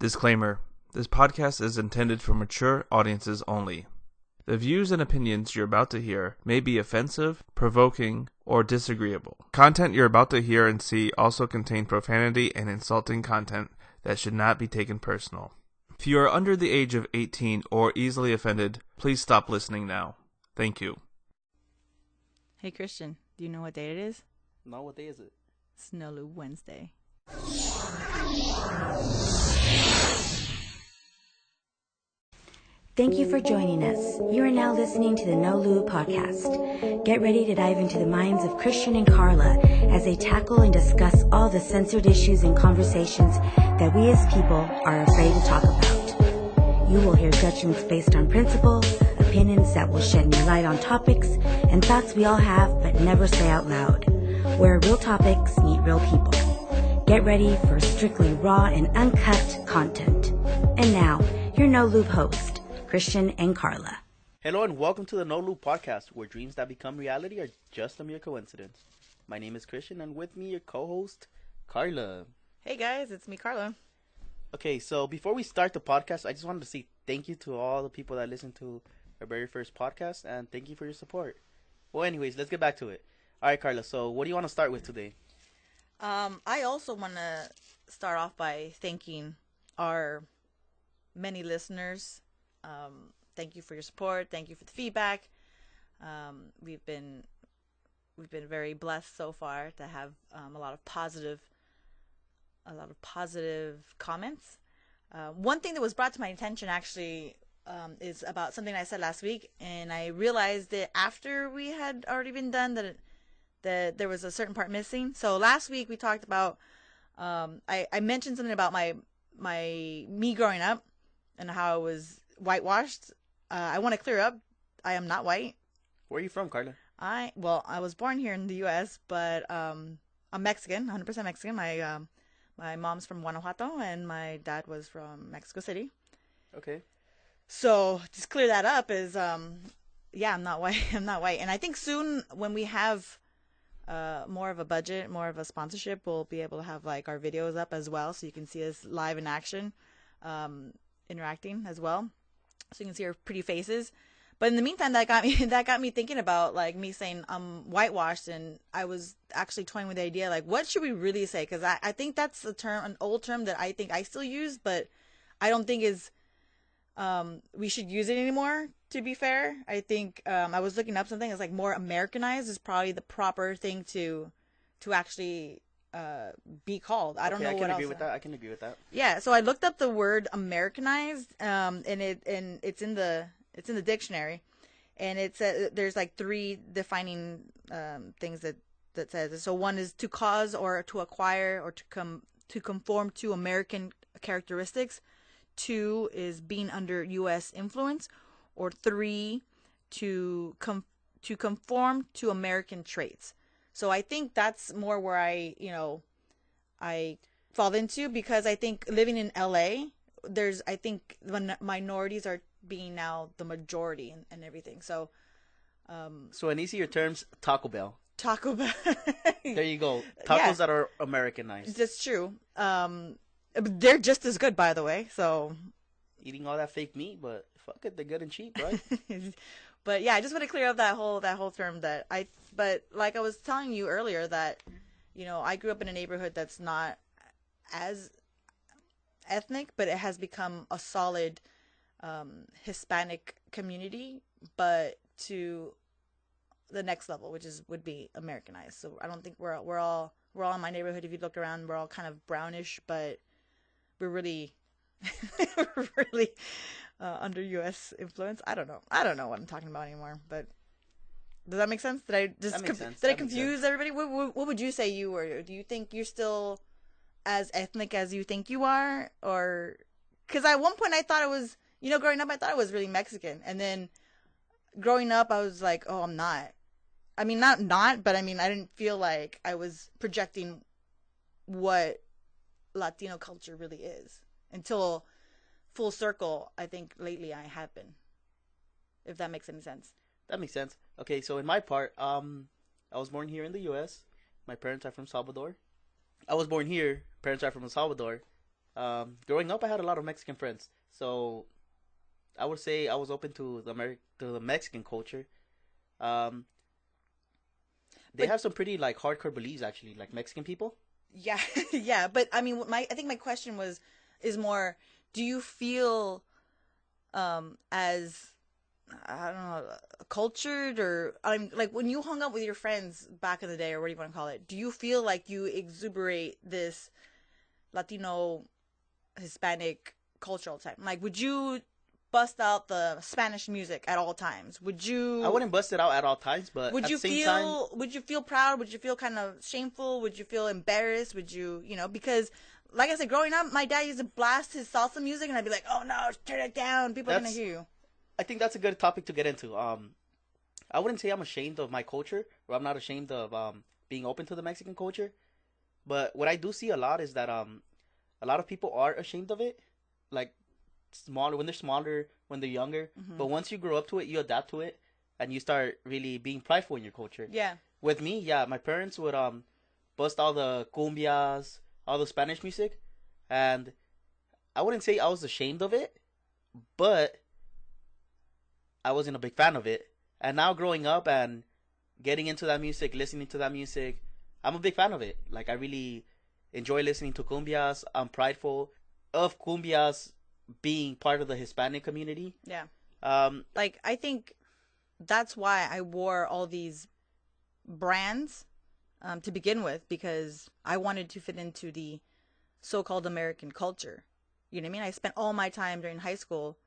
Disclaimer: this podcast is intended for mature audiences only. The views and opinions you're about to hear may be offensive, provoking, or disagreeable. Content you're about to hear and see also contain profanity and insulting content that should not be taken personal. If you are under the age of 18 or easily offended, please stop listening now. Thank you. Hey Christian, do you know what day it is? No, what day is it? It's No Lube Wednesday. Thank you for joining us. You are now listening to the No Lube Podcast. Get ready to dive into the minds of Christian and Carla as they tackle and discuss all the censored issues and conversations that we as people are afraid to talk about. You will hear judgments based on principle, opinions that will shed new light on topics, and thoughts we all have but never say out loud, where real topics meet real people. Get ready for strictly raw and uncut content. And now, your No Lube host, Christian and Carla. Hello and welcome to the No Lube Podcast, where dreams that become reality are just a mere coincidence. My name is Christian, and with me, your co-host, Carla. Hey guys, it's me, Carla. Okay, so before we start the podcast, I just wanted to say thank you to all the people that listened to our very first podcast, and thank you for your support. Well, anyways, let's get back to it. All right, Carla, so what do you want to start with today? I also want to start off by thanking our many listeners. Thank you for your support. Thank you for the feedback. We've been very blessed so far to have a lot of positive comments. One thing that was brought to my attention actually is about something I said last week, and I realized that after we had already been done that there was a certain part missing. So last week we talked about I mentioned something about me growing up and how I was whitewashed. I want to clear up. I am not white. Where are you from, Carla? I was born here in the U.S., but I'm Mexican, 100% Mexican. My mom's from Guanajuato, and my dad was from Mexico City. Okay. So just clear that up is, yeah, I'm not white. I'm not white. And I think soon when we have more of a budget, more of a sponsorship, we'll be able to have like our videos up as well, so you can see us live in action, interacting as well, so you can see our pretty faces. But in the meantime, that got me thinking about like me saying I'm whitewashed, and I was actually toying with the idea like, what should we really say? Because I think that's an old term that I think I still use, but I don't think is we should use it anymore. To be fair, I think I was looking up something. It's like more Americanized is probably the proper thing to actually be called. I don't know what else. I can agree with that. Yeah, so I looked up the word Americanized, and it's in the dictionary, and it says there's like three defining things that says. So one is to cause or to acquire or to conform to American characteristics. 2 is being under U.S. influence, or 3 to conform to American traits. So I think that's more where I fall into, because I think living in LA, I think minorities are being now the majority and everything. So, so in easier terms, Taco Bell. Taco Bell. There you go. Tacos that are Americanized. That's true. They're just as good, by the way. So, eating all that fake meat, but fuck it, they're good and cheap, right? But yeah, I just want to clear up that whole term but like I was telling you earlier that, I grew up in a neighborhood that's not as ethnic, but it has become a solid Hispanic community, but to the next level, which would be Americanized. So I don't think we're all in my neighborhood. If you look around, we're all kind of brownish, but we're really under U.S. influence. I don't know what I'm talking about anymore, but does that make sense? Did I confuse everybody? What would you say you were? Do you think you're still as ethnic as you think you are? Or, because at one point I thought it was, growing up, I thought it was really Mexican. And then growing up, I was like, oh, I'm not. I mean, not, but I mean, I didn't feel like I was projecting what Latino culture really is until full circle. I think lately I have been, if that makes any sense. That makes sense. Okay, so in my part, I was born here in the U.S. My parents are from Salvador. I was born here. Parents are from El Salvador. Growing up, I had a lot of Mexican friends, so I would say I was open to the Mexican culture. Um, they have some pretty like hardcore beliefs, actually, like Mexican people. Yeah, yeah. But I mean, I think my question is more: do you feel as I don't know, cultured, or like when you hung out with your friends back in the day, or what do you want to call it? Do you feel like you exuberate this Latino, Hispanic culture all the time? Like, would you bust out the Spanish music at all times? Would you? I wouldn't bust it out at all times, but Would at you the same feel? time, Would you feel proud? Would you feel kind of shameful? Would you feel embarrassed? Would you, because, like I said, growing up, my dad used to blast his salsa music, and I'd be like, "Oh no, turn it down! People are gonna hear you." I think that's a good topic to get into. I wouldn't say I'm ashamed of my culture, or I'm not ashamed of being open to the Mexican culture. But what I do see a lot is that a lot of people are ashamed of it, like when they're smaller, when they're younger. Mm-hmm. But once you grow up to it, you adapt to it, and you start really being prideful in your culture. Yeah. With me, yeah, my parents would bust all the cumbias, all the Spanish music, and I wouldn't say I was ashamed of it, but I wasn't a big fan of it. And now growing up and getting into that music, listening to that music, I'm a big fan of it. Like, I really enjoy listening to cumbias. I'm prideful of cumbias being part of the Hispanic community. Yeah. Like, I think that's why I wore all these brands to begin with, because I wanted to fit into the so-called American culture. You know what I mean? I spent all my time during high school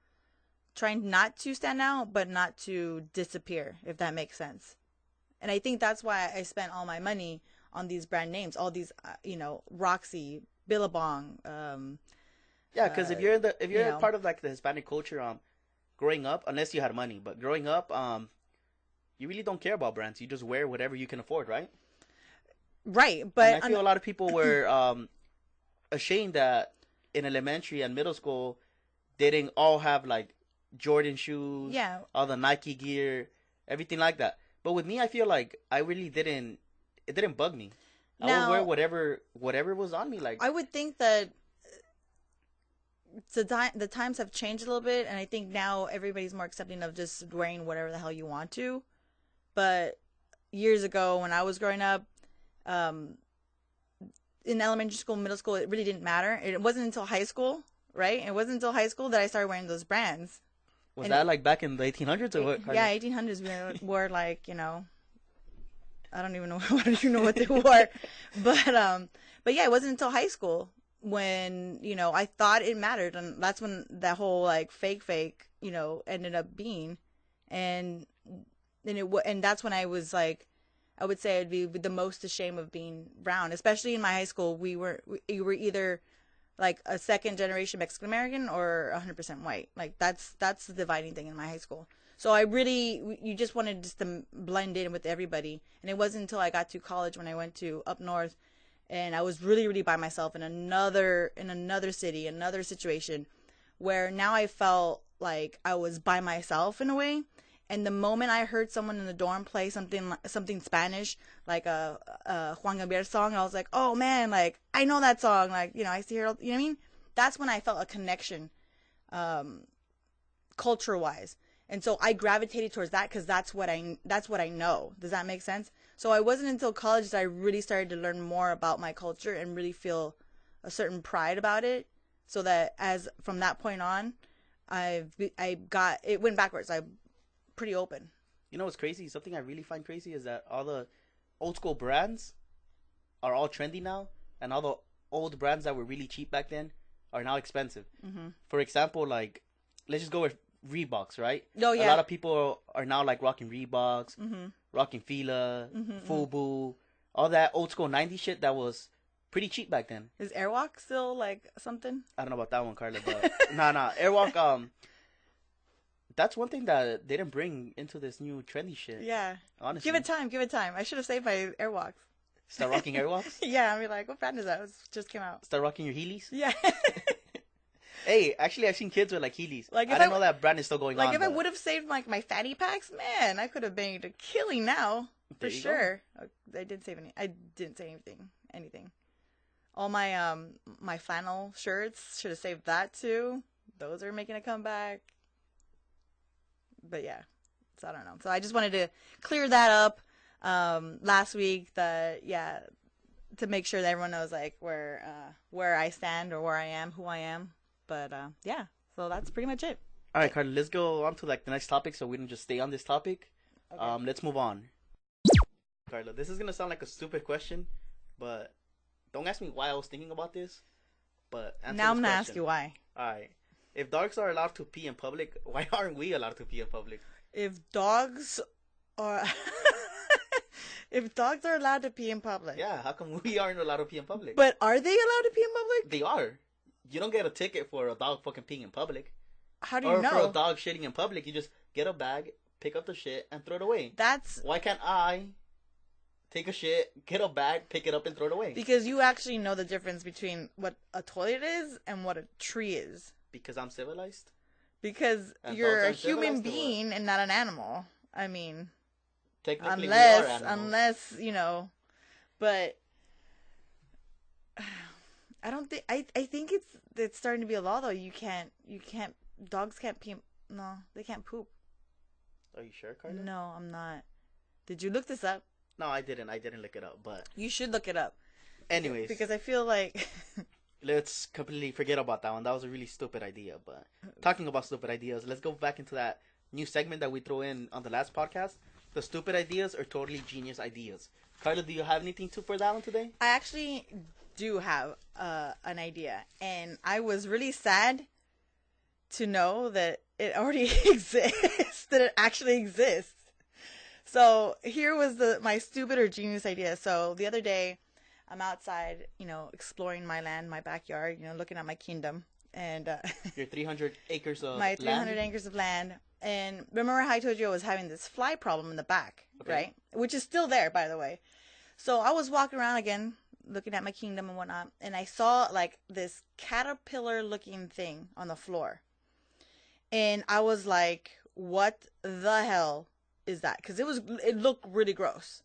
trying not to stand out, but not to disappear, if that makes sense. And I think that's why I spent all my money on these brand names, all these, Roxy, Billabong. Yeah, because if you're know. part of like the Hispanic culture, growing up, unless you had money, but growing up, you really don't care about brands. You just wear whatever you can afford, right? Right, but and I feel a lot of people were ashamed that in elementary and middle school they didn't all have like Jordan shoes, yeah, all the Nike gear, everything like that. But with me, I feel like I really didn't. It didn't bug me. I would wear whatever was on me. Like, I would think that the times have changed a little bit, and I think now everybody's more accepting of just wearing whatever the hell you want to. But years ago, when I was growing up, in elementary school, middle school, it really didn't matter. It wasn't until high school, right? It wasn't until high school that I started wearing those brands. Was that like back in the 1800s or what? Yeah, 1800s. We wore like, I don't even know. I don't even know what they wore, but yeah, it wasn't until high school when I thought it mattered, and that's when that whole like fake, ended up being, and that's when I was like, I would say I'd be the most ashamed of being brown, especially in my high school. You were either like a second generation Mexican American or 100% white. Like that's the dividing thing in my high school. So you just wanted just to blend in with everybody. And it wasn't until I got to college when I went to up north and I was really, really by myself in another city, another situation where now I felt like I was by myself in a way. And the moment I heard someone in the dorm play something Spanish, like a Juan Gabriel song, I was like, oh man, like I know that song. Like, I see her, you know what I mean? That's when I felt a connection, culture wise. And so I gravitated towards that because that's what I know. Does that make sense? So it wasn't until college that I really started to learn more about my culture and really feel a certain pride about it. So that from that point on, it went backwards. I'm pretty open. You know what's crazy? Something I really find crazy is that all the old school brands are all trendy now, and all the old brands that were really cheap back then are now expensive. Mm-hmm. For example, like let's just go with Reeboks, right? Oh yeah. A lot of people are now like rocking Reeboks, mm-hmm. rocking Fila, mm-hmm. Fubu, all that old school 90s shit that was pretty cheap back then. Is Airwalk still like something? I don't know about that one, Carla, but nah. Airwalk, that's one thing that they didn't bring into this new trendy shit. Yeah. Honestly. Give it time. I should have saved my Airwalks. Start rocking Airwalks? Yeah, I mean, like, what brand is that? It just came out. Start rocking your Heelys? Yeah. Hey, actually, I've seen kids with, like, Heelys. Like, I didn't know that brand is still going on. Like, if I would have saved, like, my fanny packs, man, I could have made a killing now. For sure. I didn't save any. I didn't say anything. All my flannel shirts, should have saved that too. Those are making a comeback. But yeah, so I don't know. So I just wanted to clear that up last week. That to make sure that everyone knows like where I stand or where I am, who I am. But yeah, so that's pretty much it. All right, Carla, let's go on to like the next topic, so we don't just stay on this topic. Okay. Let's move on. Carla, this is gonna sound like a stupid question, but don't ask me why I was thinking about this. But now I'm gonna ask you why. All right, if dogs are allowed to pee in public, why aren't we allowed to pee in public? If dogs are if dogs are allowed to pee in public, Yeah, how come we aren't allowed to pee in public? but are they allowed to pee in public? They are. You don't get a ticket for a dog fucking peeing in public. How do you Or for a know? dog shitting in public, you just get a bag, pick up the shit, and throw it away. That's Why can't I take a shit, get a bag, pick it up, and throw it away? because you actually know the difference between what a toilet is and what a tree is. Because I'm civilized? Because And you're dogs a aren't human civilized or what? being and not an animal. I mean, Technically, we are unless animals. you know, but I don't think I think it's starting to be a law though. You can't dogs can't pee. No, they can't poop. Are you sure, Carla? No, I'm not. Did you look this up? No, I didn't. I didn't look it up. But You should look it up. anyways, Because I feel like let's completely forget about that one. That was a really stupid idea. But talking about stupid ideas, let's go back into that new segment that we threw in on the last podcast. The stupid ideas are totally genius ideas. Carla, do you have anything for that one today? I actually do have an idea, and I was really sad to know that it already exists, that it actually exists. So here was my stupid or genius idea. So the other day, I'm outside, exploring my land, my backyard, looking at my kingdom, and Your 300 acres of my 300 land? acres of land. And remember how I told you I was having this fly problem in the back, Okay. right? Which is still there, by the way. So I was walking around again, looking at my kingdom and whatnot, and I saw like this caterpillar looking thing on the floor. And I was like, what the hell is that? Because it looked really gross.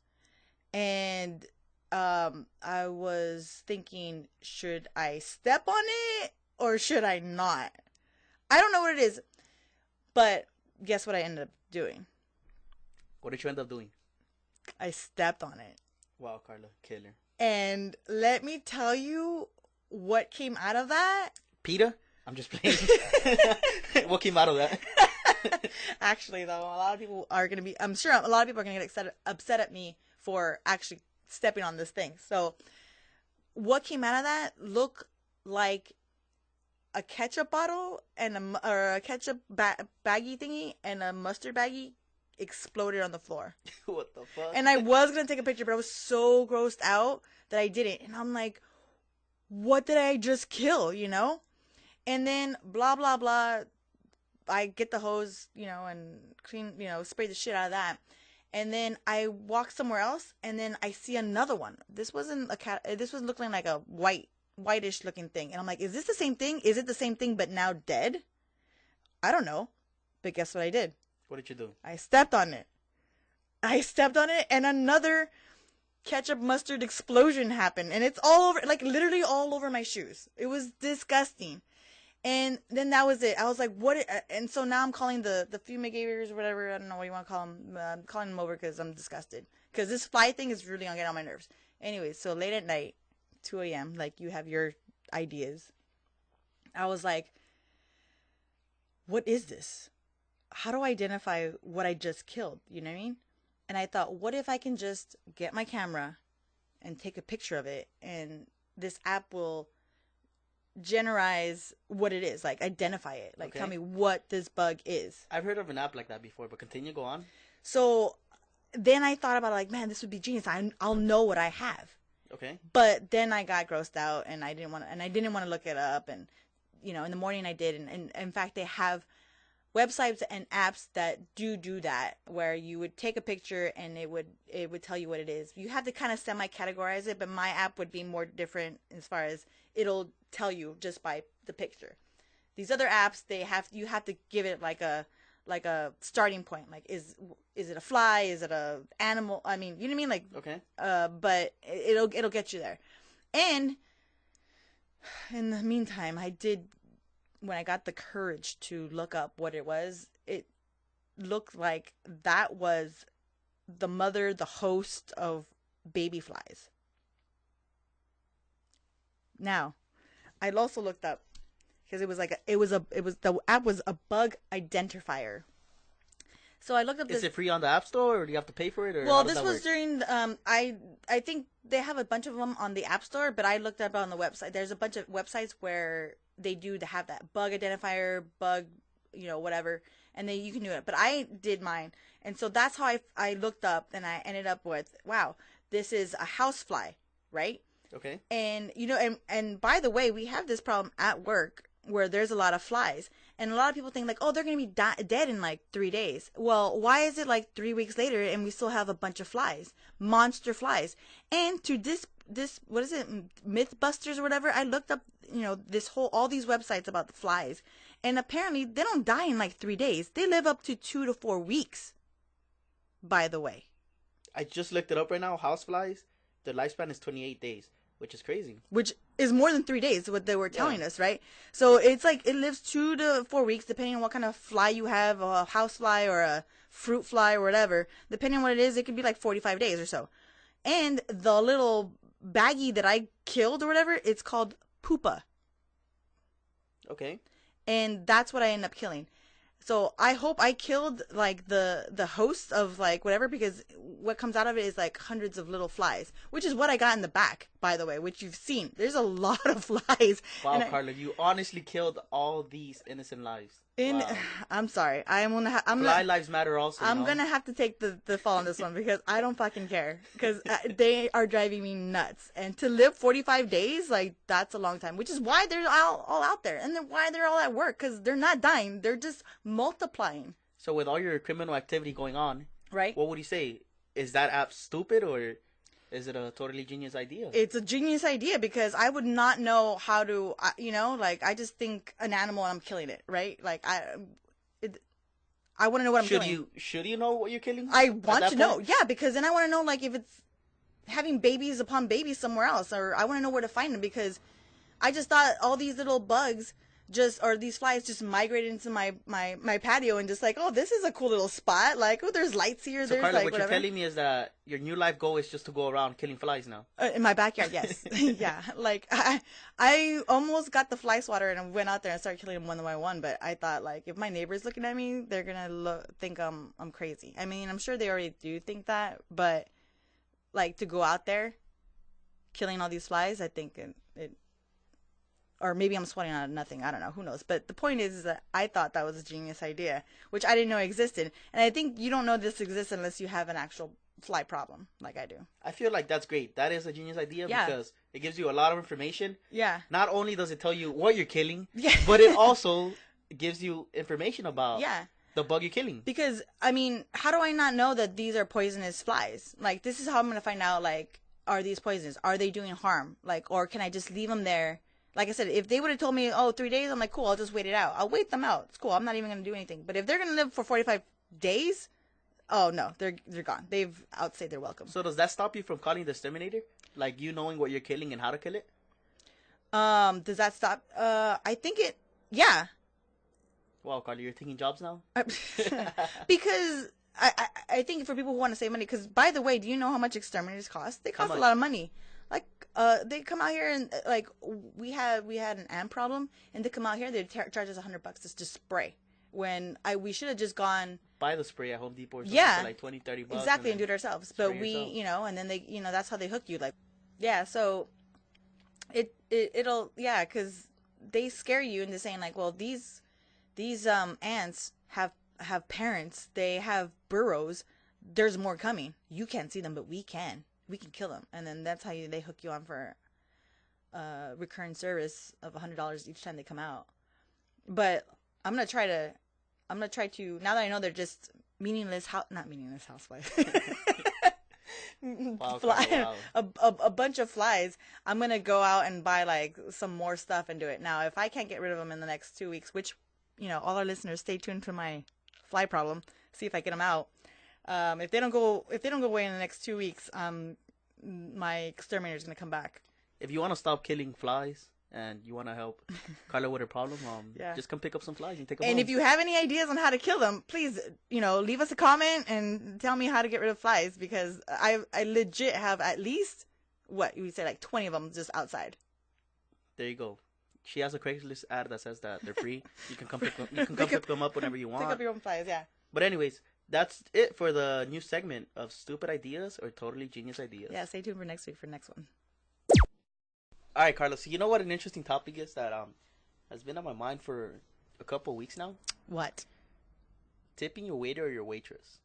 And I was thinking, should I step on it or should I not? I don't know what it is, but guess what I ended up doing? What did you end up doing? I stepped on it. Wow, Carla, killer. And let me tell you what came out of that. PETA? I'm just playing. What came out of that? Actually, though, a lot of people are going to be, I'm sure a lot of people are going to get upset at me for actually stepping on this thing. So what came out of that looked like a ketchup bottle and or a ketchup baggie thingy and a mustard baggie exploded on the floor. What the fuck? And I was going to take a picture, but I was so grossed out that I didn't. And I'm like, what did I just kill, And then blah, blah, blah. I get the hose, and clean, spray the shit out of that. And then I walk somewhere else and then I see another one. This wasn't a cat. This was looking like a whitish looking thing. And I'm like, is this the same thing? Is it the same thing, but now dead? I don't know. But guess what I did? What did you do? I stepped on it. And another ketchup mustard explosion happened. And it's all over, like literally all over my shoes. It was disgusting. And then that was it. I was like, what? And so now I'm calling the fumigators or whatever. I don't know what you want to call them. I'm calling them over because I'm disgusted. Because this fly thing is really getting on my nerves. Anyways, so late at night, 2 a.m., like you have your ideas. I was like, what is this? How do I identify what I just killed? You know what I mean? And I thought, what if I can just get my camera and take a picture of it, and this app will generalize what it is, like identify it, like tell me what this bug is. I've heard of an app like that before, but continue, go on. So then I thought about it, like, man, this would be genius. I'll know what I have. Okay. But then I got grossed out, and I didn't want to look it up. And in the morning I did, and in fact they have websites and apps that do that, where you would take a picture and it would tell you what it is. You have to kind of semi-categorize it, but my app would be more different as far as it'll tell you just by the picture. These other apps, you have to give it like a starting point. Like, is it a fly? Is it a animal? I mean, you know what I mean? Like, okay. But it'll get you there. And In the meantime, when I got the courage to look up what it was, it looked like that was the host of baby flies. Now, I also looked up because the app was a bug identifier. So I looked up. Is it free on the App Store, or do you have to pay for it? Or well, this was during. I think they have a bunch of them on the App Store, but I looked up on the website. There's a bunch of websites where they do to have that bug identifier, whatever, and then you can do it. But I did mine, and so that's how I looked up, and I ended up with, wow, this is a housefly, right? Okay. And and by the way, we have this problem at work where there's a lot of flies, and a lot of people think like, oh, they're gonna be dead in like 3 days. Well, why is it like 3 weeks later and we still have a bunch of flies, monster flies? And to this what is it, Mythbusters or whatever? I looked up all these websites about the flies, and apparently they don't die in like 3 days. They live up to 2 to 4 weeks. By the way, I just looked it up right now. Houseflies, their lifespan is 28 days. Which is crazy. Which is more than 3 days, what they were telling us, right? So it's like it lives 2 to 4 weeks, depending on what kind of fly you have, a house fly or a fruit fly or whatever. Depending on what it is, it could be like 45 days or so. And the little baggie that I killed or whatever, it's called pupa. Okay. And that's what I ended up killing. So I hope I killed like the host of like whatever, because what comes out of it is like hundreds of little flies, which is what I got in the back, by the way, which you've seen. There's a lot of flies. Wow, Carla, you honestly killed all these innocent lives. Wow. I'm sorry. Fly lives matter also. I'm gonna have to take the fall on this one because I don't fucking care, because they are driving me nuts. And to live 45 days, like, that's a long time, which is why they're all out there, and then why they're all at work, because they're not dying, they're just multiplying. So with all your criminal activity going on, right? What would you say? Is that app stupid, or is it a totally genius idea? It's a genius idea, because I would not know how to, like, I just think an animal and I'm killing it, right? Like, I want to know what I'm killing. Should you know what you're killing? I want to know, yeah, because then I want to know, like, if it's having babies upon babies somewhere else, or I want to know where to find them, because I just thought all these little bugs or these flies just migrated into my patio and just like, oh, this is a cool little spot. Like, oh, there's lights here. So, there's Carla, like what whatever. you're telling me is that your new life goal is just to go around killing flies now. In my backyard, yes. Yeah. Like, I almost got the fly swatter and went out there and started killing them one by one. But I thought, like, if my neighbor's looking at me, they're going to think I'm crazy. I mean, I'm sure they already do think that. But, like, to go out there killing all these flies, I think it or maybe I'm sweating out of nothing. I don't know. Who knows? But the point is that I thought that was a genius idea, which I didn't know existed. And I think you don't know this exists unless you have an actual fly problem, like I do. I feel like that's great. That is a genius idea, because it gives you a lot of information. Yeah. Not only does it tell you what you're killing, yeah, but it also gives you information about the bug you're killing. Because, I mean, how do I not know that these are poisonous flies? Like, this is how I'm going to find out, like, are these poisonous? Are they doing harm? Like, or can I just leave them there? Like I said, if they would have told me, 3 days, I'm like, cool, I'll just wait it out. I'll wait them out. It's cool. I'm not even going to do anything. But if they're going to live for 45 days, oh, no, they're gone. They've outstayed their welcome. So does that stop you from calling the exterminator? Like, you knowing what you're killing and how to kill it? Does that stop? I think yeah. Wow, Carly, you're taking jobs now? Because I think for people who want to save money, because, by the way, do you know how much exterminators cost? They cost a lot of money. Like, they come out here and, like, we had an ant problem, and they come out here, they charge us $100 just to spray. When we should have just gone buy the spray at Home Depot or something for like $20-30. Exactly, and do it ourselves. But we, and then they, that's how they hook you. Like, yeah, so it'll, yeah, because they scare you into saying, like, well, these ants have parents, they have burrows, there's more coming. You can't see them, but we can kill them. And then that's how they hook you on for recurring service of $100 each time they come out. But I'm gonna try to now that I know they're just not meaningless houseflies. Wow. A bunch of flies. I'm gonna go out and buy like some more stuff and do it. Now, if I can't get rid of them in the next 2 weeks, which, all our listeners, stay tuned for my fly problem. See if I get them out. If they don't go away in the next 2 weeks, my exterminator is gonna come back. If you want to stop killing flies, and you want to help Carla with her problem, just come pick up some flies and take them And home. if you have any ideas on how to kill them, please, leave us a comment and tell me how to get rid of flies, because I legit have at least, what, you would say like 20 of them just outside. There you go. She has a Craigslist ad that says that they're free. You can come pick them up whenever you want. Pick up your own flies, yeah. But anyways, that's it for the new segment of stupid ideas or totally genius ideas. Yeah, stay tuned for next week for the next one. All right, Carlos. So you know what an interesting topic is that has been on my mind for a couple of weeks now? What? Tipping your waiter or your waitress.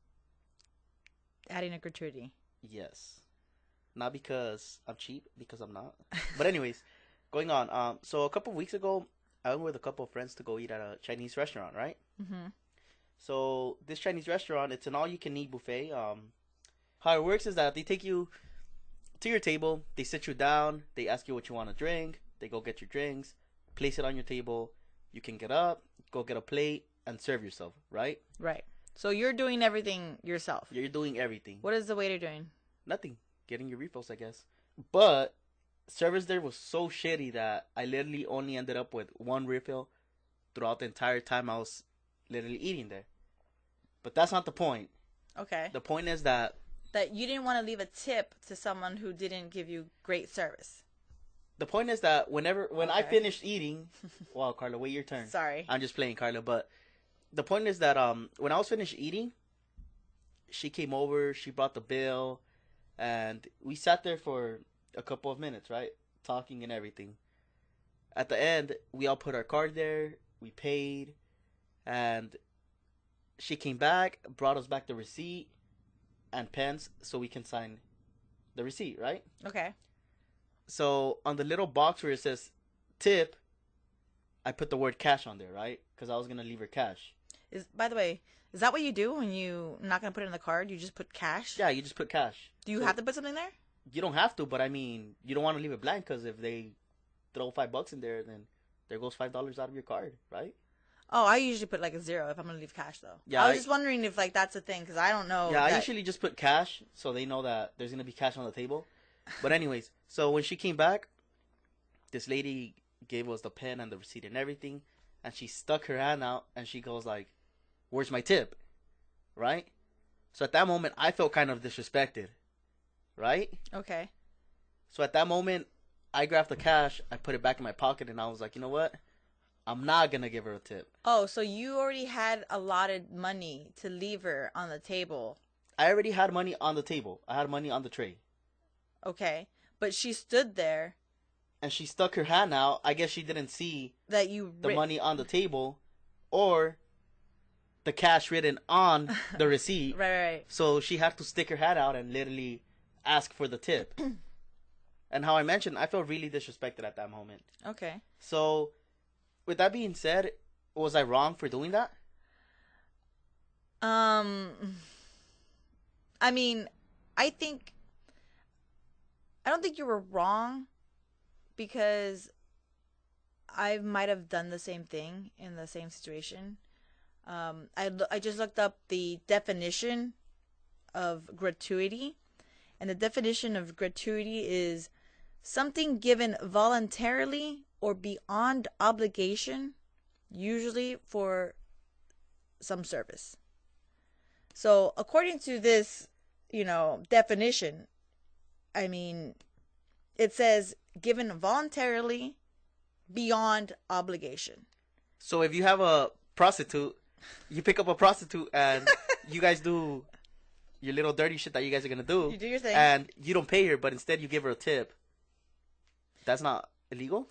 Adding a gratuity. Yes. Not because I'm cheap, because I'm not. But anyways, going on. So a couple of weeks ago, I went with a couple of friends to go eat at a Chinese restaurant, right? Mm-hmm. So this Chinese restaurant, it's an all-you-can-eat buffet. How it works is that they take you to your table, they sit you down, they ask you what you want to drink, they go get your drinks, place it on your table, you can get up, go get a plate, and serve yourself, right? Right. So you're doing everything yourself. You're doing everything. What is the waiter doing? Nothing. Getting your refills, I guess. But service there was so shitty that I literally only ended up with one refill throughout the entire time I was literally eating there. But that's not the point. Okay. The point is that you didn't want to leave a tip to someone who didn't give you great service. The point is that when I finished eating, wow, Carla, wait your turn. Sorry. I'm just playing, Carla. But the point is that when I was finished eating, she came over, she brought the bill, and we sat there for a couple of minutes, right? Talking and everything. At the end, we all put our card there, we paid, and she came back, brought us back the receipt and pens so we can sign the receipt, right? Okay. So on the little box where it says tip, I put the word cash on there, right? Because I was going to leave her cash. By the way, is that what you do when you're not going to put it in the card? You just put cash? Yeah, you just put cash. Do you have to put something there? You don't have to, but I mean, you don't want to leave it blank because if they throw $5 in there, then there goes $5 out of your card, right? Oh, I usually put like a 0 if I'm going to leave cash, though. Yeah, I was just wondering if like that's a thing, because I don't know. Yeah, I usually just put cash so they know that there's going to be cash on the table. But anyways, so when she came back, this lady gave us the pen and the receipt and everything, and she stuck her hand out and she goes like, "Where's my tip?" Right? So at that moment, I felt kind of disrespected, right? Okay. So at that moment, I grabbed the cash, I put it back in my pocket, and I was like, you know what? I'm not going to give her a tip. Oh, so you already had allotted money to leave her on the table. I already had money on the table. I had money on the tray. Okay. But she stood there. And she stuck her hand out. I guess she didn't see that the money on the table or the cash written on the receipt. Right. So she had to stick her hand out and literally ask for the tip. And how I mentioned, I felt really disrespected at that moment. Okay. So, with that being said, was I wrong for doing that? I mean, I don't think you were wrong, because I might have done the same thing in the same situation. I just looked up the definition of gratuity, and the definition of gratuity is something given voluntarily or beyond obligation, usually for some service. So according to this, definition, I mean, it says given voluntarily beyond obligation. So if you have a prostitute, you pick up a prostitute and you guys do your little dirty shit that you guys are going to do. You do your thing. And you don't pay her, but instead you give her a tip. That's not illegal?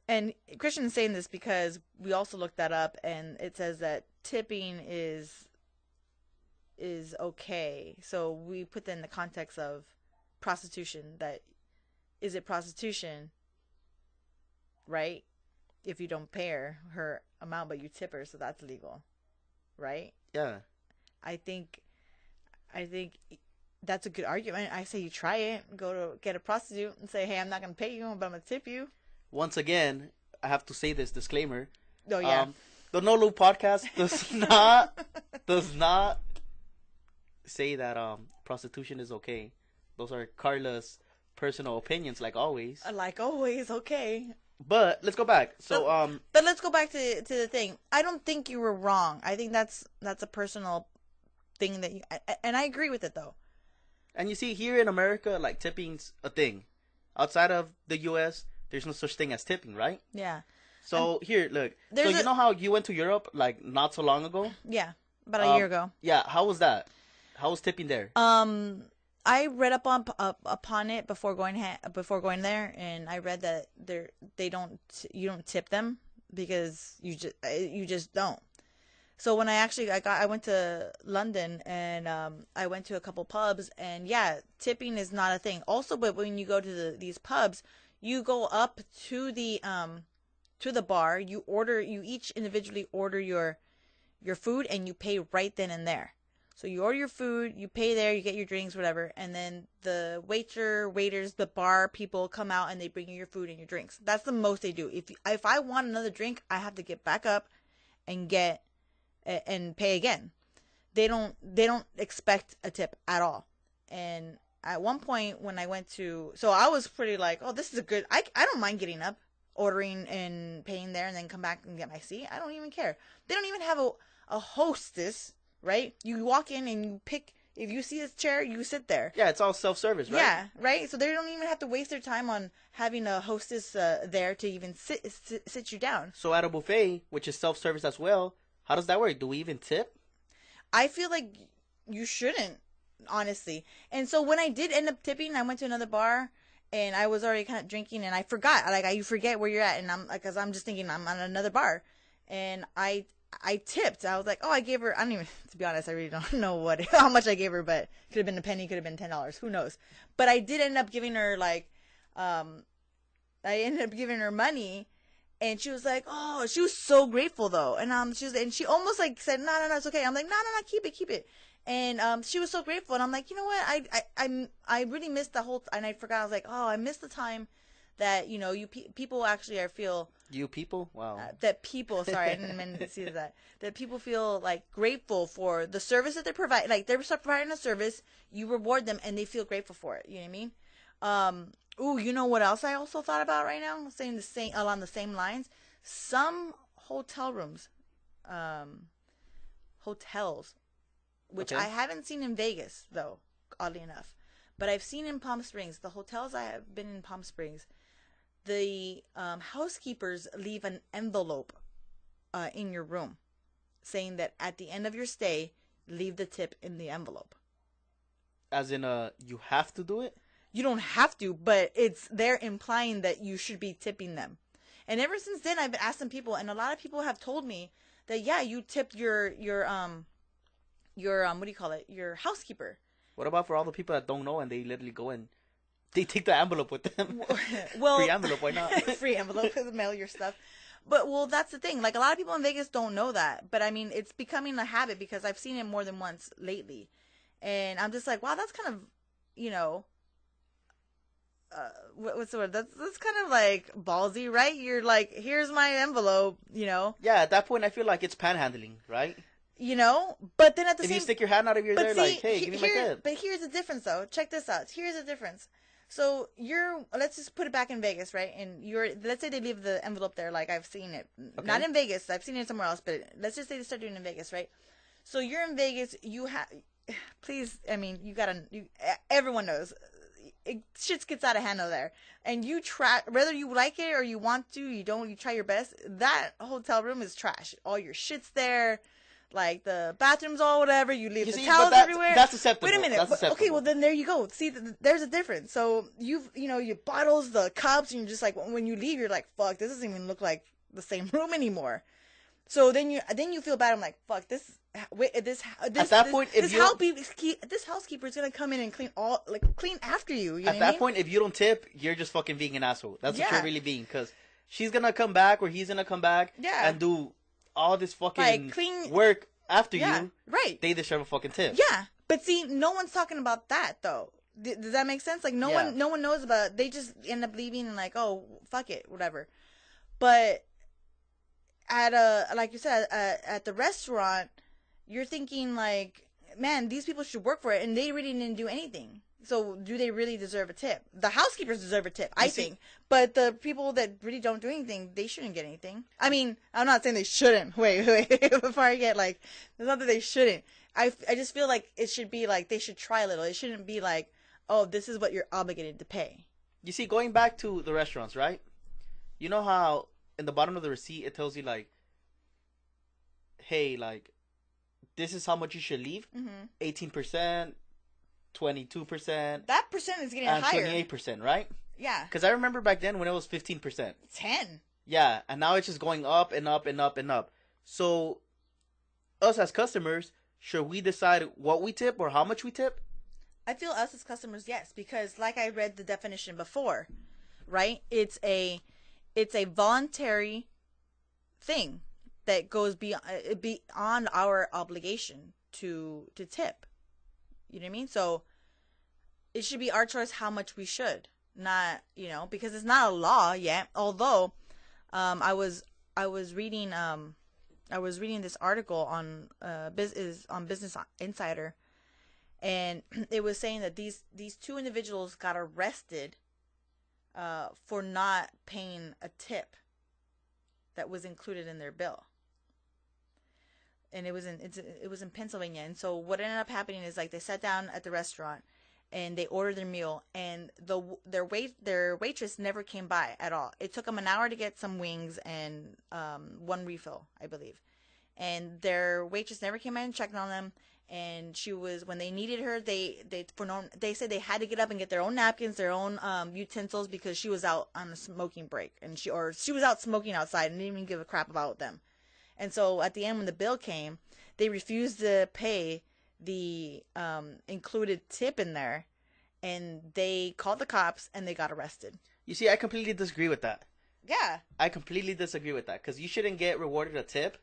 And Christian is saying this because we also looked that up, and it says that tipping is okay. So we put that in the context of prostitution. That is it prostitution, right? If you don't pay her amount, but you tip her, so that's legal, right? Yeah. I think that's a good argument. I say you try it. Go to get a prostitute and say, "Hey, I'm not gonna pay you, but I'm gonna tip you." Once again, I have to say this disclaimer. Oh yeah. The No Lube Podcast does not say that prostitution is okay. Those are Carla's personal opinions, like always. Like always, okay. But let's go back. So but let's go back to the thing. I don't think you were wrong. I think that's a personal thing that you, and I agree with it though. And you see, here in America, like, tipping's a thing. Outside of the U.S., there's no such thing as tipping, right? Yeah. So here, look. So you know how you went to Europe like not so long ago? Yeah, about a year ago. Yeah. How was that? How was tipping there? I read upon it before going there, and I read that you don't tip them because you just don't. So when I went to London, and I went to a couple pubs, and yeah, tipping is not a thing. Also, but when you go to these pubs, you go up to the bar, you each individually order your food, and you pay right then and there. So you order your food, you pay there, you get your drinks, whatever, and then the waiters, the bar people come out and they bring you your food and your drinks. That's the most they do. If I want another drink, I have to get back up and pay again. They don't expect a tip at all. And at one point when I went so I was pretty like, oh, this is a good, I don't mind getting up, ordering and paying there, and then come back and get my seat. I don't even care. They don't even have a hostess, right? You walk in and you pick, if you see a chair, you sit there. Yeah, it's all self-service, right? Yeah, right? So they don't even have to waste their time on having a hostess there to even sit you down. So at a buffet, which is self-service as well, how does that work? Do we even tip? I feel like you shouldn't, honestly. And so when I did end up tipping, I went to another bar, and I was already kind of drinking, and I forgot. Like, you forget where you're at, and because I'm just thinking I'm on another bar, and I tipped. I was like, oh, I gave her, I don't even, to be honest, I really don't know how much I gave her, but could have been a penny, could have been $10, who knows. But I did end up giving her, like, I ended up giving her money, and she was like, oh, she was so grateful though. And she almost like said, no, it's okay. I'm like, no, keep it. And she was so grateful, and I'm like, you know what, I really missed the whole, and I forgot. I was like, oh, I missed the time that, you know, people actually feel. You people? Wow. That people, sorry, I didn't mean to see that people feel like grateful for the service that they provide. Like, they're providing a service, you reward them, and they feel grateful for it. You know what I mean? Ooh, you know what else I also thought about right now? Saying along the same lines. Some hotel rooms, hotels, which I haven't seen in Vegas though, oddly enough, but I've seen in Palm Springs. The hotels I have been in Palm Springs, the housekeepers leave an envelope in your room saying that at the end of your stay, leave the tip in the envelope. As in, you have to do it? You don't have to, but it's they're implying that you should be tipping them. And ever since then, I've been asking people, and a lot of people have told me that, yeah, you tipped your what do you call it? Your housekeeper. What about for all the people that don't know and they literally go and they take the envelope with them? Well, free envelope, why not? Free envelope, mail your stuff. But, well, that's the thing. Like, a lot of people in Vegas don't know that. But, I mean, it's becoming a habit because I've seen it more than once lately. And I'm just like, wow, that's kind of, you know, what's the word? That's kind of like ballsy, right? You're like, here's my envelope, you know? Yeah, at that point, I feel like it's panhandling, right? You know? But then at the if same... you stick your hand out of your there, like, hey, give me my tip. But here's the difference, though. Check this out. Here's the difference. So let's just put it back in Vegas, right? And let's say they leave the envelope there, like I've seen it. Okay. Not in Vegas. I've seen it somewhere else, but let's just say they start doing it in Vegas, right? So you're in Vegas, you have... Please, I mean, everyone knows... shit gets out of hand over there, and you try, whether you like it or you want to, you don't, you try your best. That hotel room is trash. All your shit's there, like the bathrooms, all whatever. You leave the towels everywhere. That's acceptable. Wait a minute. Okay, well then there you go. See, there's a difference. So you know, your bottles, the cups, and you're just like, when you leave, you're like, fuck, this doesn't even look like the same room anymore. So then you feel bad. I'm like, fuck this. This housekeeper is gonna come in and clean after you. At that point, if you don't tip, you're just fucking being an asshole. That's what you're really being, because she's gonna come back or he's gonna come back and do all this fucking work after you. Right? They deserve a fucking tip. Yeah, but see, no one's talking about that though. Does that make sense? Like no one knows about it. They just end up leaving and like, oh, fuck it, whatever. But like you said, at the restaurant, you're thinking like, man, these people should work for it, and they really didn't do anything. So do they really deserve a tip? The housekeepers deserve a tip, I think. But the people that really don't do anything, they shouldn't get anything. I mean, I'm not saying they shouldn't. Wait. Before I get like, it's not that they shouldn't. I just feel like it should be like they should try a little. It shouldn't be like, oh, this is what you're obligated to pay. You see, going back to the restaurants, right? You know how in the bottom of the receipt it tells you like, hey, like, this is how much you should leave. 18%. 22%. That percent is getting and higher. 28%, right? Yeah. Because I remember back then when it was 15%. 10. Yeah, and now it's just going up and up and up and up. So, us as customers, should we decide what we tip or how much we tip? I feel us as customers, yes, because like I read the definition before, right? It's a voluntary thing that goes beyond our obligation to tip. You know what I mean? So it should be our choice how much we should, not, because it's not a law yet. Although, I was reading this article on Business Insider, and it was saying that these two individuals got arrested, for not paying a tip that was included in their bill. And it was in Pennsylvania. And so what ended up happening is like they sat down at the restaurant and they ordered their meal, and their waitress never came by at all. It took them an hour to get some wings and one refill, I believe. And their waitress never came by and checked on them. And she was, when they needed her, they said they had to get up and get their own napkins, their own utensils, because she was out on a smoking break, and she was out smoking outside and didn't even give a crap about them. And so at the end, when the bill came, they refused to pay the included tip in there, and they called the cops and they got arrested. You see, I completely disagree with that. Yeah. I completely disagree with that, because you shouldn't get rewarded a tip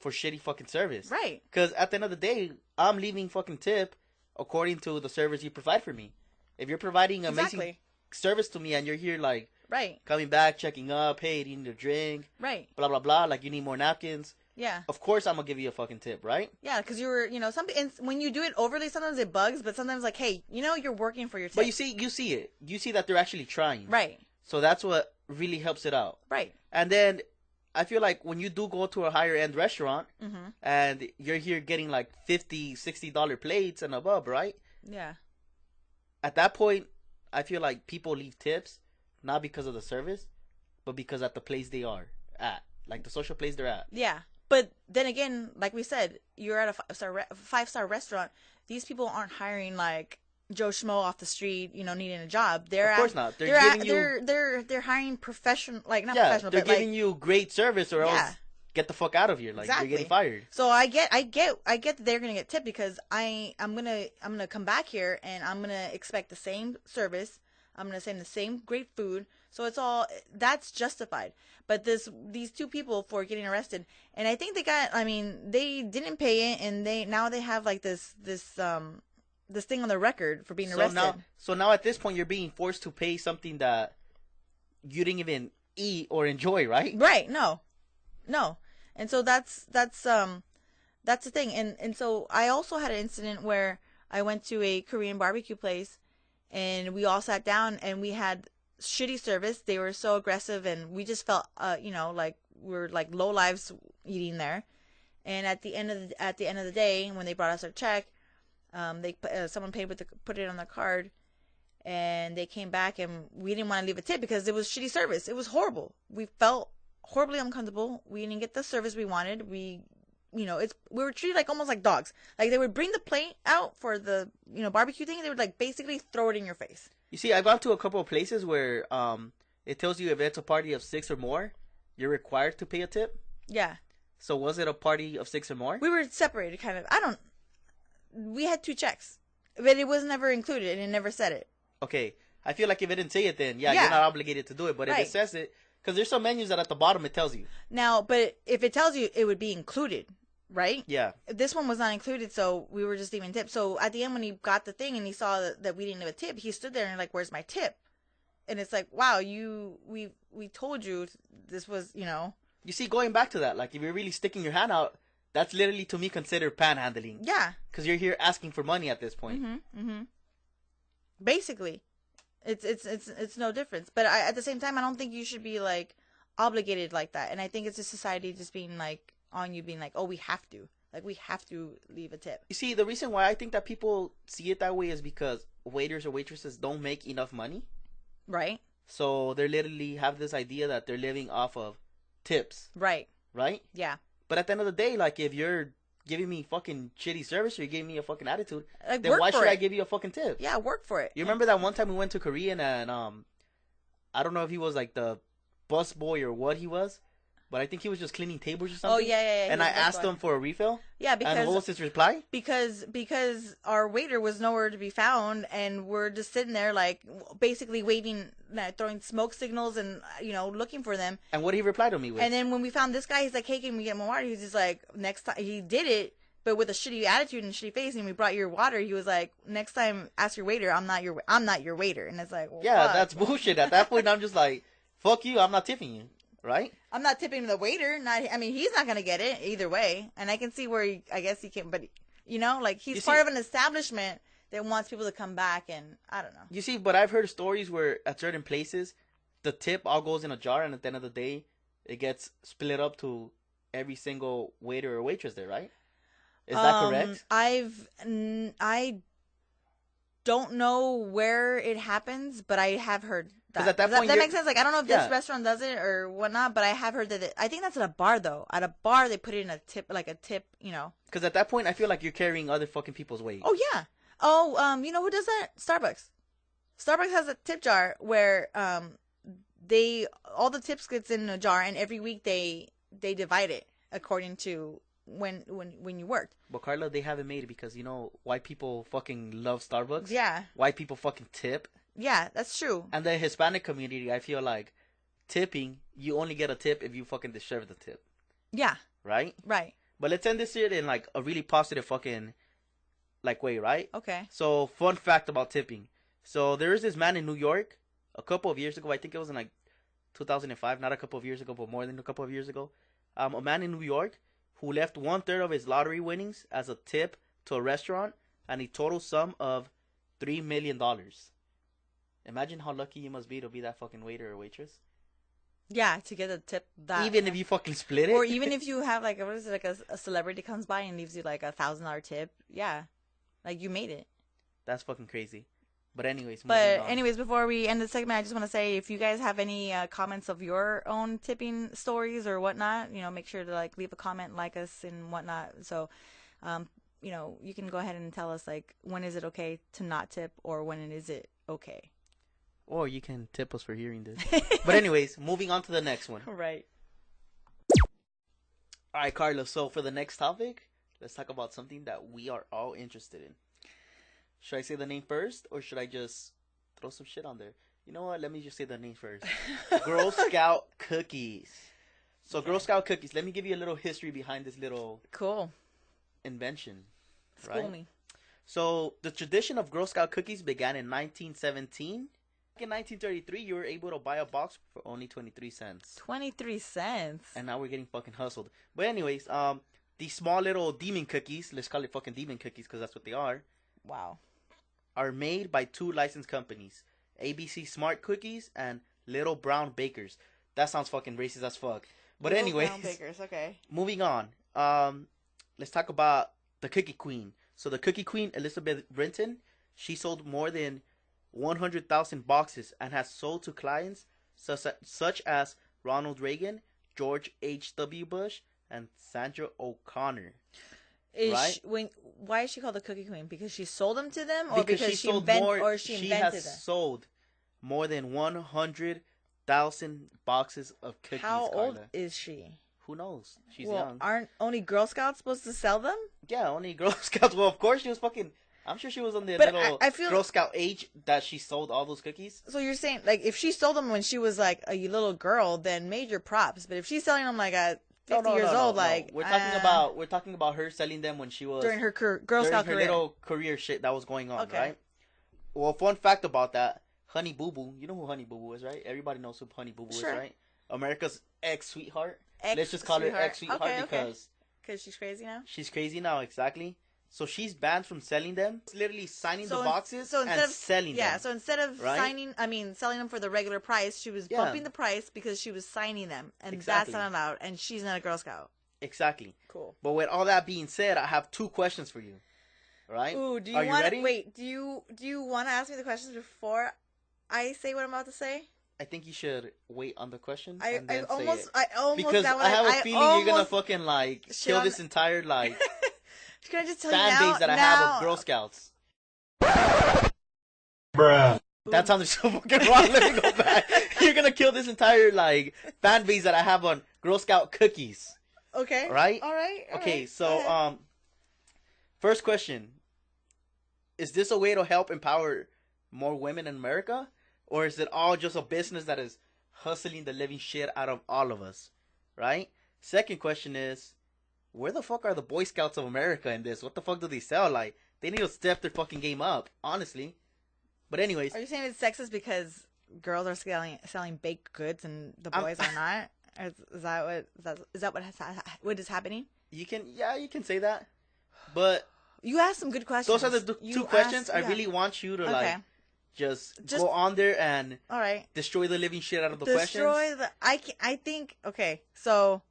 for shitty fucking service. Right. Because at the end of the day, I'm leaving fucking tip according to the service you provide for me. If you're providing amazing service to me and you're here like, right, coming back, checking up, hey, do you need a drink? Right. Blah, blah, blah, like you need more napkins. Yeah. Of course I'm going to give you a fucking tip, right? Yeah, because and when you do it overly, sometimes it bugs, but sometimes like, hey, you're working for your tip. But you see it. You see that they're actually trying. Right. So that's what really helps it out. Right. And then I feel like when you do go to a higher end restaurant and you're here getting like $50, $60 plates and above, right? Yeah. At that point, I feel like people leave tips not because of the service, but because at the place they are at, like the social place they're at. Yeah. But then again, like we said, you're at a five-star restaurant. These people aren't hiring like Joe Schmo off the street, needing a job. Of course not. They're hiring professional, like not professional, they're but giving you great service, or else get the fuck out of here. Like exactly. You're getting fired. So I get that they're gonna get tipped, because I'm gonna come back here and I'm gonna expect the same service. I'm gonna send the same great food. So that's justified. But these two people for getting arrested, and I think they didn't pay it, and now they have like this thing on the record for being arrested. So now at this point, you're being forced to pay something that you didn't even eat or enjoy, right? Right. No. And so that's the thing. And so I also had an incident where I went to a Korean barbecue place, and we all sat down and we had shitty service. They were so aggressive, and we just felt, like we're like low lives eating there. And at the end of the day, when they brought us our check, someone put it on their card, and they came back, and we didn't want to leave a tip because it was shitty service. It was horrible. We felt horribly uncomfortable. We didn't get the service we wanted. We were treated like almost like dogs. Like they would bring the plate out for the barbecue thing, and they would like basically throw it in your face. You see, I've gone to a couple of places where it tells you if it's a party of 6 or more, you're required to pay a tip. Yeah. So was it a party of 6 or more? We were separated, kind of. We had 2 checks, but it was never included, and it never said it. Okay. I feel like if it didn't say it, then you're not obligated to do it. But if it says it, because there's some menus that at the bottom it tells you. Now, but if it tells you, it would be included, right? Yeah. This one was not included, so we were just leaving tip. So at the end, when he got the thing and he saw that we didn't have a tip, he stood there and like, "Where's my tip?" And it's like, wow, we told you this was, You see, going back to that, like if you're really sticking your hand out, that's literally to me considered panhandling. Yeah. Because you're here asking for money at this point. Mm-hmm. Mm-hmm. Basically, it's no difference. But at the same time, I don't think you should be like obligated like that. And I think it's just society just being like on you, being like, oh, we have to leave a tip. You see, the reason why I think that people see it that way is because waiters or waitresses don't make enough money. Right. So they literally have this idea that they're living off of tips. Right. Right? Yeah. But at the end of the day, like, if you're giving me fucking shitty service or you're giving me a fucking attitude, like, then why should I give you a fucking tip? Yeah, work for it. You remember that one time we went to Korea and I don't know if he was like the bus boy or what he was, but I think he was just cleaning tables or something. Oh yeah. And I asked him for a refill. Yeah, because and what was his reply? Because our waiter was nowhere to be found, and we're just sitting there like basically waiting, throwing smoke signals, and looking for them. And what did he reply to me with? And then when we found this guy, he's like, "Hey, can we get more water?" He was just like, "Next time." He did it, but with a shitty attitude and shitty face. And we brought your water. He was like, "Next time, ask your waiter. I'm not your waiter." And it's like, well, yeah, fuck. That's bullshit. At that point, I'm just like, "Fuck you. I'm not tipping you." Right? I'm not tipping the waiter. He's not gonna get it either way. And I can see where I guess he can, but like he's part of an establishment that wants people to come back, and I don't know. You see, but I've heard stories where at certain places, the tip all goes in a jar, and at the end of the day, it gets split up to every single waiter or waitress there, right? Is that correct? I don't know where it happens, but I have heard that. At that point, that makes sense. Like, I don't know if this restaurant does it or whatnot, but I have heard that. I think that's at a bar, though. At a bar, they put it in a tip, like a tip, Because at that point, I feel like you're carrying other fucking people's weight. Oh, yeah. Oh, you know who does that? Starbucks. Starbucks has a tip jar where all the tips gets in a jar, and every week they divide it according to when you worked. But Carla, they haven't made it because white people fucking love Starbucks. Yeah. White people fucking tip. Yeah, that's true. And the Hispanic community, I feel like tipping, you only get a tip if you fucking deserve the tip. Yeah. Right? Right. But let's end this shit in like a really positive fucking way, right? Okay. So, fun fact about tipping. So, there is this man in New York a couple of years ago. I think it was in like 2005, not a couple of years ago, but more than a couple of years ago. A man in New York who left 1/3 of his lottery winnings as a tip to a restaurant, and a total sum of $3 million. Imagine how lucky you must be to be that fucking waiter or waitress. Yeah, to get a tip that. Even if you fucking split it, or even if you have like a celebrity comes by and leaves you like $1,000 tip. Yeah, like you made it. That's fucking crazy. But anyways, before we end the segment, I just want to say if you guys have any comments of your own tipping stories or whatnot, make sure to like leave a comment, like us and whatnot. So, you can go ahead and tell us like when is it okay to not tip or when is it okay. Or you can tip us for hearing this. But anyways, moving on to the next one. Right. All right, Carla. So for the next topic, let's talk about something that we are all interested in. Should I say the name first, or should I just throw some shit on there? You know what? Let me just say the name first. Girl Scout cookies. So Girl Scout cookies. Let me give you a little history behind this little invention. School me. So the tradition of Girl Scout cookies began in 1917. In 1933, you were able to buy a box for only 23 cents. 23 cents. And now we're getting fucking hustled. But anyways, these small little demon cookies, let's call it fucking demon cookies because that's what they are. Wow. Are made by two licensed companies, ABC Smart Cookies and Little Brown Bakers. That sounds fucking racist as fuck. But anyways, Brown Bakers, okay. Moving on. Let's talk about the Cookie Queen. So the Cookie Queen, Elizabeth Brinton, she sold more than 100,000 boxes and has sold to clients such as Ronald Reagan, George H.W. Bush, and Sandra O'Connor. Why is she called the Cookie Queen? Because she sold them to them, or because she invented them? She has sold more than 100,000 boxes of cookies. How old is she? Who knows? She's young. Aren't only Girl Scouts supposed to sell them? Yeah, only Girl Scouts. Well, of course she was fucking. I'm sure she was on the Girl Scout age that she sold all those cookies. So you're saying, like, if she sold them when she was like a little girl, then major props. But if she's selling them like at 50 years old, like we're talking about her selling them when she was during her Girl Scout career, little career shit that was going on, okay. Right? Well, fun fact about that, Honey Boo Boo. You know who Honey Boo Boo is, right? Everybody knows who Honey Boo Boo is, right? America's ex-sweetheart. Let's just call her ex-sweetheart because she's crazy now. She's crazy now, exactly. So she's banned from selling them. It's literally signing the boxes so and selling them. Yeah, so instead of selling them for the regular price, she was bumping the price because she was signing them. And that's not allowed. And she's not a Girl Scout. Exactly. Cool. But with all that being said, I have 2 questions for you. Right? Ooh, do you want to wait? Do you want to ask me the questions before I say what I'm about to say? I think you should wait on the questions I almost because I have a feeling you're gonna fucking like kill this entire like Can I just tell fan you base that I have of Girl Scouts. Bruh. That sounded so fucking wrong. Let me go back. You're gonna kill this entire like fan base that I have on Girl Scout cookies. Okay. Right? All right. Okay, so first question. Is this a way to help empower more women in America? Or is it all just a business that is hustling the living shit out of all of us? Right? Second question is, where the fuck are the Boy Scouts of America in this? What the fuck do they sell? Like, they need to step their fucking game up, honestly. But anyways. Are you saying it's sexist because girls are selling baked goods and the boys are not? Is that what is happening? You can say that. But you asked some good questions. Those are the 2 questions. I really want you to like just go on there and destroy the living shit out of the questions. I think okay. So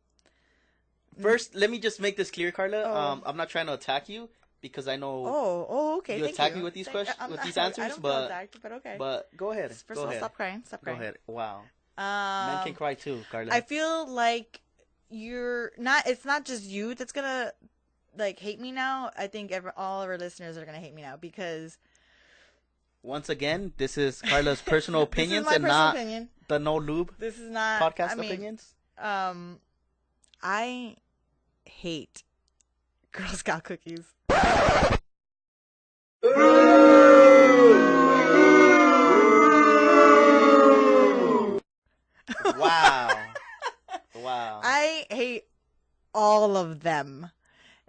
first, let me just make this clear, Carla. I'm not trying to attack you because I know okay. You attack me with these questions, with these answers, I don't feel attacked, but okay. But go ahead. First of all, stop crying. Go ahead. Wow. Men can cry too, Carla. I feel like you're not. It's not just you that's gonna like hate me now. I think all of our listeners are gonna hate me now because. Once again, this is Carla's personal opinions and not the No Lube this is not podcast opinions. I hate Girl Scout cookies. Wow. I hate all of them.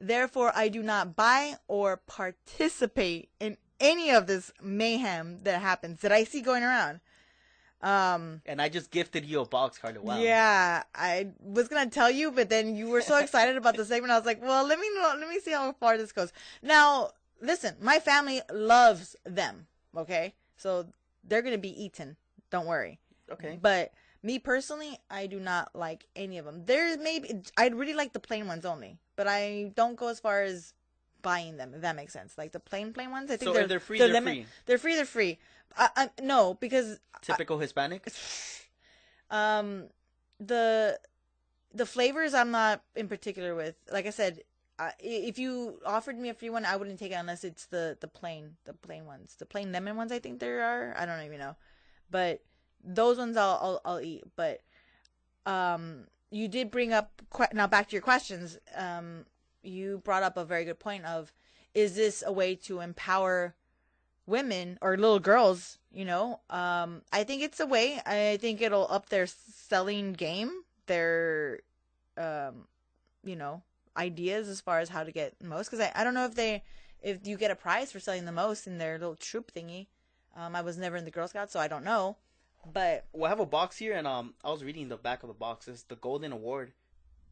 Therefore, I do not buy or participate in any of this mayhem that happens that I see going around. And I just gifted you a box, Carla. Wow. Yeah, I was gonna tell you, but then you were so excited about the segment. I was like, well, let me see how far this goes. Now, listen, my family loves them. Okay, so they're gonna be eaten. Don't worry. Okay. But me personally, I do not like any of them. I'd really like the plain ones only, but I don't go as far as buying them, if that makes sense. Like the plain ones, I think they're free. They're free. They're free. No, because typical Hispanic. The flavors I'm not in particular with. Like I said, if you offered me a free one, I wouldn't take it unless it's the plain ones, the plain lemon ones. I think there are. I don't even know, but those ones I'll eat. But you did bring up now back to your questions. You brought up a very good point of, is this a way to empower women or little girls? I think it's a way. I think it'll up their selling game, their ideas as far as how to get most. Because I don't know if you get a prize for selling the most in their little troop thingy. I was never in the Girl Scouts, so I don't know. But I have a box here, and I was reading the back of the box. It's the Golden Award.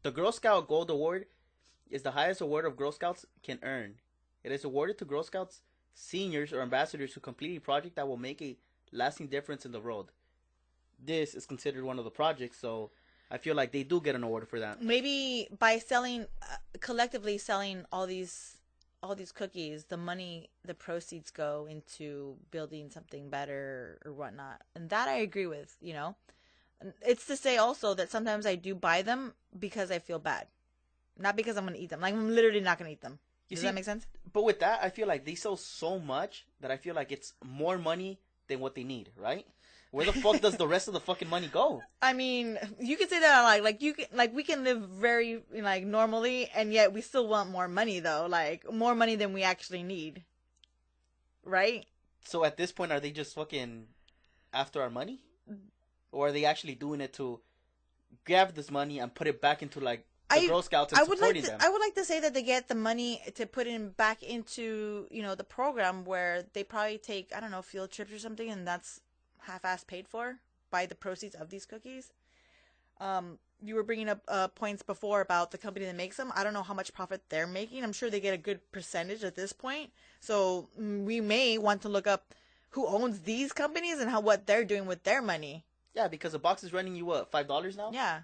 The Girl Scout Gold Award is the highest award of Girl Scouts can earn. It is awarded to Girl Scouts seniors or ambassadors who complete a project that will make a lasting difference in the world. This is considered one of the projects, so I feel like they do get an award for that. Maybe by collectively selling all these cookies, the proceeds go into building something better or whatnot. And that I agree with, It's to say also that sometimes I do buy them because I feel bad. Not because I'm going to eat them. Like, I'm literally not going to eat them. Does that make sense? But with that, I feel like they sell so much that I feel like it's more money than what they need, right? Where the fuck does the rest of the fucking money go? I mean, you can say that we can live very normally, and yet we still want more money though, like more money than we actually need, right? So at this point, are they just fucking after our money, or are they actually doing it to grab this money and put it back into like the Girl Scouts and supporting them? I would like to say that they get the money to put in back into the program where they probably take, I don't know, field trips or something, and that's half-ass paid for by the proceeds of these cookies. you were bringing up points before about the company that makes them. I don't know how much profit they're making. I'm sure they get a good percentage at this point. So we may want to look up who owns these companies and what they're doing with their money. Yeah, because a box is running you what, $5 now? Yeah.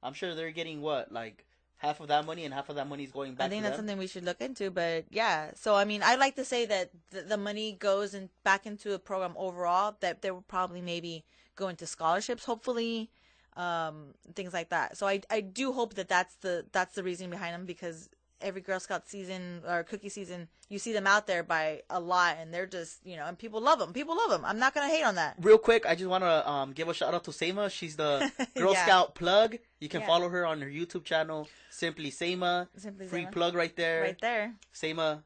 I'm sure they're getting what, like half of that money, and half of that money is going back to them. I think that's something we should look into, but yeah. So, I mean, I like to say that the money goes back into a program overall, that there will probably maybe go into scholarships, hopefully, things like that. So I do hope that that's the reason behind them, because every Girl Scout season or cookie season, you see them out there by a lot, and they're just, and people love them. People love them. I'm not going to hate on that. Real quick, I just want to give a shout out to Seima. She's the Girl Scout plug. You can follow her on her YouTube channel, Simply Seima. Free plug right there. Right there. Seima,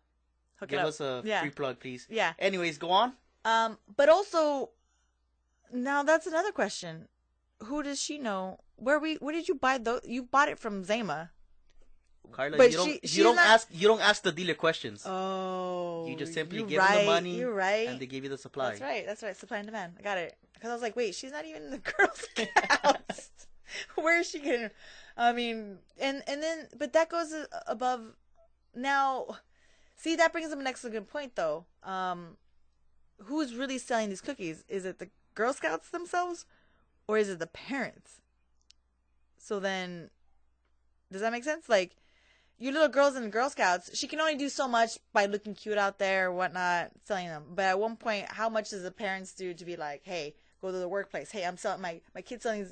give us a free plug, please. Yeah. Anyways, go on. But also, now that's another question. Who does she know? Where did you buy those? You bought it from Zema. Carla, but you don't ask the dealer questions. Oh, you just simply give them the money. You're right, and they give you the supply. That's right. Supply and demand. I got it. Because I was like, wait, she's not even in the Girl Scouts. Where is she getting? I mean, and then, but that goes above. Now, see, that brings up an excellent good point, though. Who's really selling these cookies? Is it the Girl Scouts themselves, or is it the parents? So then, does that make sense? Like, your little girls in the Girl Scouts, she can only do so much by looking cute out there or whatnot, selling them. But at one point, how much does the parents do to be like, hey, go to the workplace. Hey, I'm selling my kid's selling these,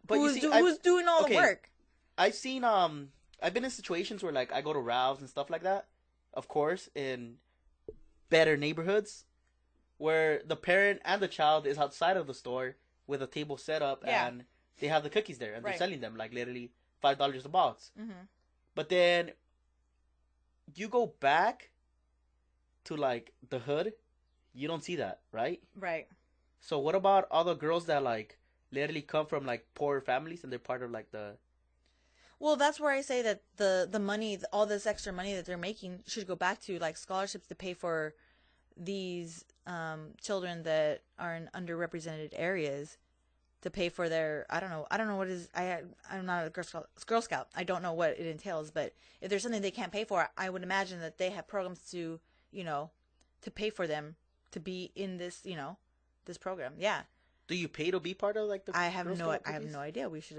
But who's doing all the work? I've seen, I've been in situations where, like, I go to Ralph's and stuff like that. Of course, in better neighborhoods where the parent and the child is outside of the store with a table set up and they have the cookies there and they're selling them, like, literally $5 a box. Mm-hmm. But then you go back to, like, the hood, you don't see that, right? Right. So what about all the girls that, like, literally come from, like, poor families and they're part of, like, the... Well, that's where I say that the money, all this extra money that they're making should go back to, like, scholarships to pay for these children that are in underrepresented areas, to pay for their, I don't know what is, I'm not a Girl Scout. I don't know what it entails, but if there's something they can't pay for, I would imagine that they have programs to, to pay for them to be in this, this program. Yeah. Do you pay to be part of, like, the I have no idea. We should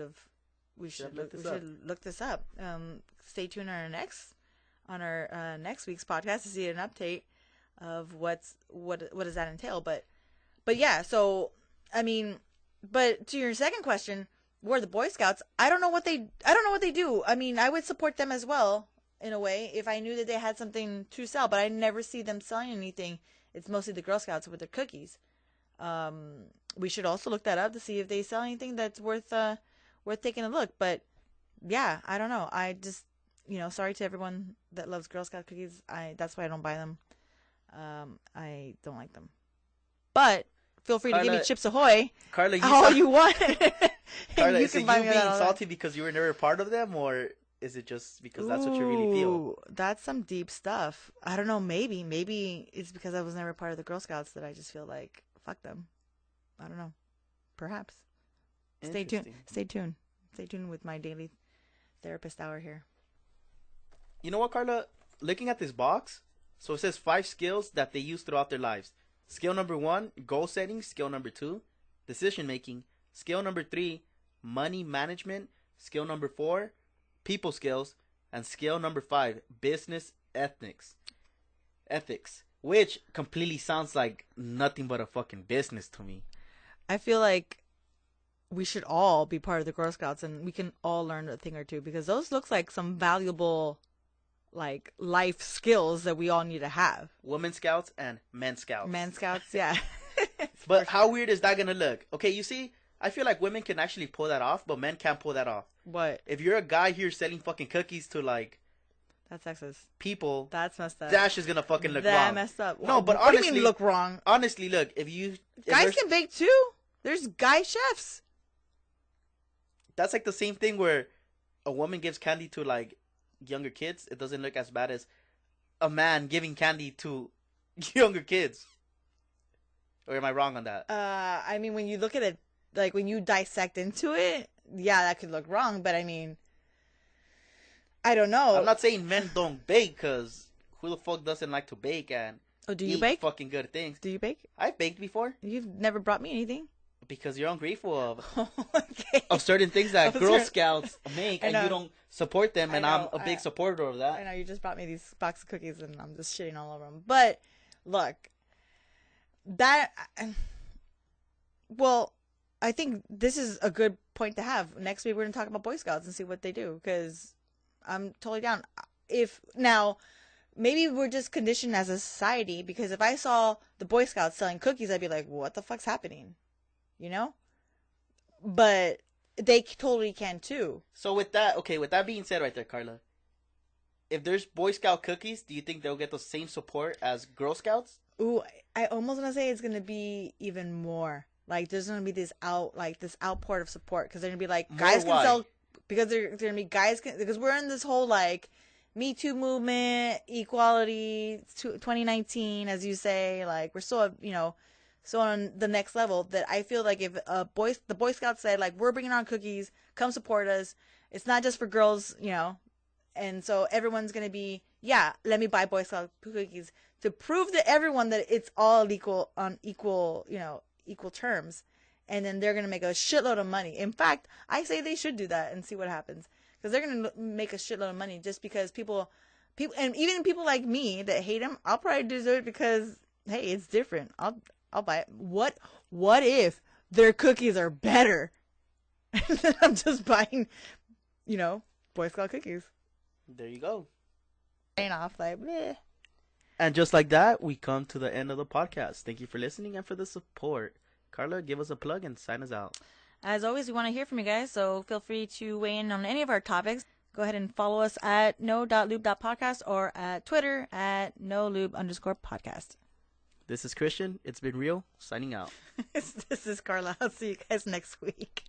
look this up. Stay tuned on our next week's podcast to see an update of what does that entail. But yeah, so I mean, but to your second question, where the Boy Scouts, I don't know what they do. I mean, I would support them as well in a way if I knew that they had something to sell, but I never see them selling anything. It's mostly the Girl Scouts with their cookies. We should also look that up to see if they sell anything that's worth taking a look. But yeah, I don't know. I just, sorry to everyone that loves Girl Scout cookies. That's why I don't buy them. I don't like them. But feel free to give me Chips Ahoy. Carla, you want. Carla, is it you being salty because you were never part of them, or is it just because that's what you really feel? That's some deep stuff. I don't know. Maybe it's because I was never part of the Girl Scouts that I just feel like, fuck them. I don't know. Perhaps. Stay tuned with my daily therapist hour here. You know what, Carla? Looking at this box, so it says 5 skills that they use throughout their lives. Skill number 1, goal setting. Skill number 2, decision making. Skill number 3, money management. Skill number 4, people skills. And skill number 5, business ethics. Which completely sounds like nothing but a fucking business to me. I feel like we should all be part of the Girl Scouts and we can all learn a thing or two, because those looks like some valuable, like, life skills that we all need to have. Women Scouts and Men Scouts. Men Scouts, yeah. But how weird is that gonna look? Okay, you see, I feel like women can actually pull that off, but men can't pull that off. What? If you're a guy here selling fucking cookies to, like, that's sexist. People. That's messed up. That's just gonna fucking look wrong. That messed up. No, but what honestly, do you mean look wrong? Honestly, look, if guys can bake too. There's guy chefs. That's like the same thing where a woman gives candy to, like, younger kids. It doesn't look as bad as a man giving candy to younger kids. Or am I wrong on that? I mean, when you look at it, like, when you dissect into it, yeah, that could look wrong, but I mean, I don't know. I'm not saying men don't bake, because who the fuck doesn't like to bake and do you eat bake? fucking good things? Do you bake? I've baked before. You've never brought me anything. Because you're ungrateful Okay. of certain things that Girl Scouts make, and you don't support them, and I'm a big supporter of that. I know, you just brought me these box of cookies, and I'm just shitting all over them. But, look, well, I think this is a good point to have. Next week, we're going to talk about Boy Scouts and see what they do, because I'm totally down. Now, maybe we're just conditioned as a society, because if I saw the Boy Scouts selling cookies, I'd be like, what the fuck's happening? You know? But they totally can too. So with that being said right there, Carla, if there's Boy Scout cookies, do you think they'll get the same support as Girl Scouts? Ooh, I almost want to say it's going to be even more. Like, there's going to be this outpouring of support, because they're going to be like, guys can sell, because they're going to be because we're in this whole, like, Me Too movement, equality, 2019, as you say, like, we're still, so on the next level, that I feel like if the Boy Scouts said, like, we're bringing on cookies, come support us. It's not just for girls, and so everyone's going to be, yeah, let me buy Boy Scout cookies to prove to everyone that it's all equal on equal terms. And then they're going to make a shitload of money. In fact, I say they should do that and see what happens, because they're going to make a shitload of money just because people, and even people like me that hate them, I'll probably do it because, hey, it's different. I'll buy it. What if their cookies are better? And then I'm just buying, Boy Scout cookies. There you go. Ain't off like meh. And just like that, we come to the end of the podcast. Thank you for listening and for the support. Carla, give us a plug and sign us out. As always, we want to hear from you guys, so feel free to weigh in on any of our topics. Go ahead and follow us at no.lube.podcast or at Twitter at @nolube_podcast. This is Christian. It's been real. Signing out. This is Carla. I'll see you guys next week.